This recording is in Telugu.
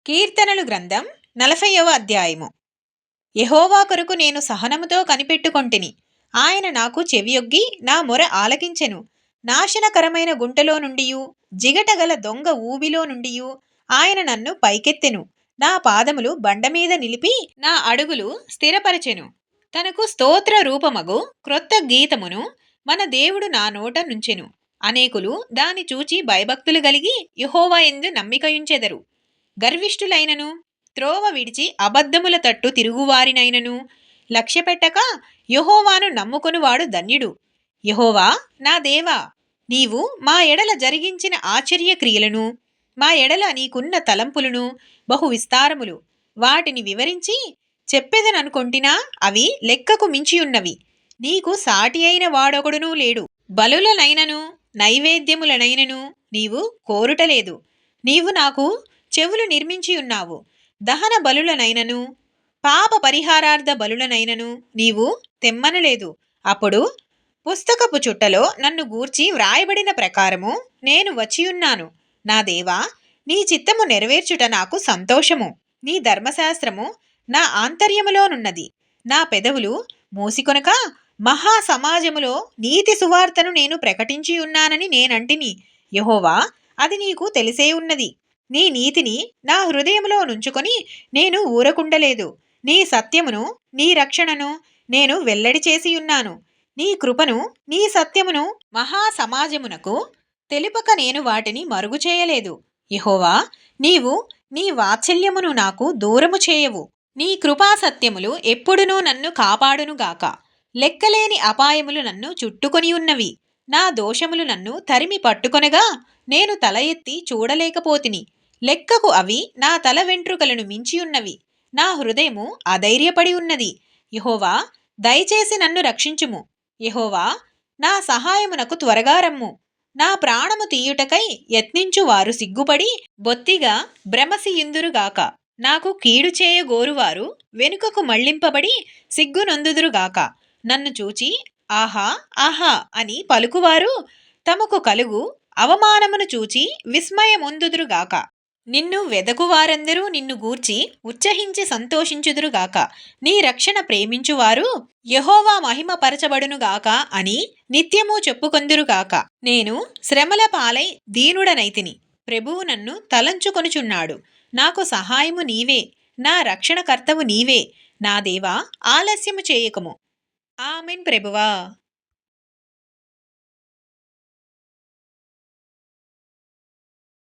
కీర్తనలు గ్రంథం 40వ అధ్యాయము. యెహోవా కొరకు నేను సహనముతో కనిపెట్టుకొంటిని. ఆయన నాకు చెవియొగ్గి నా మొర ఆలకించెను. నాశనకరమైన గుంటలో నుండియు జిగటగల దొంగ ఊబిలో నుండియు ఆయన నన్ను పైకెత్తెను. నా పాదములు బండమీద నిలిపి నా అడుగులు స్థిరపరచెను. తనకు స్తోత్ర రూపమగు క్రొత్త గీతమును మన దేవుడు నా నోట నుంచెను. అనేకులు దాని చూచి భయభక్తులు గలిగి యెహోవా యందు నమ్మికయుంచెదరు. గర్విష్ఠులైనను త్రోవ విడిచి అబద్ధముల తట్టు తిరుగువారినైనను లక్ష్యపెట్టక యెహోవాను నమ్ముకొనువాడు ధన్యుడు. యెహోవా నా దేవా, నీవు మా ఎడల జరిగించిన ఆశ్చర్య క్రియలను, మా ఎడల నీకున్న తలంపులను బహు విస్తారములు. వాటిని వివరించి చెప్పెదననుకొంటినా అవి లెక్కకు మించియున్నవి. నీకు సాటి అయిన వాడొకడునూ లేడు. బలులనైనను నైవేద్యములనైనను నీవు కోరుటలేదు. నీవు నాకు చెవులు నిర్మించియున్నావు. దహన బలులనైనను పాప పరిహారార్థ బలులనైనను నీవు తెమ్మనలేదు. అప్పుడు పుస్తకపు చుట్టలో నన్ను గూర్చి వ్రాయబడిన ప్రకారము నేను వచ్చియున్నాను. నా దేవా, నీ చిత్తము నెరవేర్చుట నాకు సంతోషము. నీ ధర్మశాస్త్రము నా ఆంతర్యములోనున్నది. నా పెదవులు మూసికొనక మహా సమాజములో నీతి సువార్తను నేను ప్రకటించియున్నానని నేనంటిని. యెహోవా, అది నీకు తెలిసే ఉన్నది. నీ నీతిని నా హృదయములో నుంచుకొని నేను ఊరకుండలేదు. నీ సత్యమును నీ రక్షణను నేను వెల్లడి చేసియున్నాను. నీ కృపను నీ సత్యమును మహా సమాజమునకు తెలుపక నేను వాటిని మరుగు చేయలేదు. యెహోవా, నీవు నీ వాత్సల్యమును నాకు దూరము చేయవు. నీ కృపా సత్యములు ఎప్పుడునూ నన్ను కాపాడునుగాక. లెక్కలేని అపాయములు నన్ను చుట్టుకొని ఉన్నవి. నా దోషములు నన్ను తరిమి పట్టుకొనగా నేను తల ఎత్తి చూడలేకపోతిని. లెక్కకు అవి నా తల వెంట్రుకలను మించియున్నవి. నా హృదయము అధైర్యపడి ఉన్నది. యెహోవా, దయచేసి నన్ను రక్షించుము. యెహోవా, నా సహాయమునకు త్వరగా రమ్ము. నా ప్రాణము తీయుటకై యత్నించు వారు సిగ్గుపడి బొత్తిగా భ్రమసియుందురుగాక. నాకు కీడు చేయగోరువారు వెనుకకు మళ్లింపబడి సిగ్గునొందుదురుగాక. నన్ను చూచి ఆహా ఆహా అని పలుకువారు తమకు కలుగు అవమానమును చూచి విస్మయమొందుదురుగాక. నిన్ను వెదకువారందరూ నిన్ను గూర్చి ఉచ్చహించి సంతోషించుదురుగాక. నీ రక్షణ ప్రేమించువారు యెహోవా మహిమపరచబడునుగాక అని నిత్యము చెప్పుకొందురుగాక. నేను శ్రమల పాలై దీనుడనైతిని. ప్రభువు నన్ను తలంచుకొనుచున్నాడు. నాకు సహాయము నీవే, నా రక్షణకర్తవు నీవే. నా దేవా, ఆలస్యము చేయకము. ఆమెన్ ప్రభువా.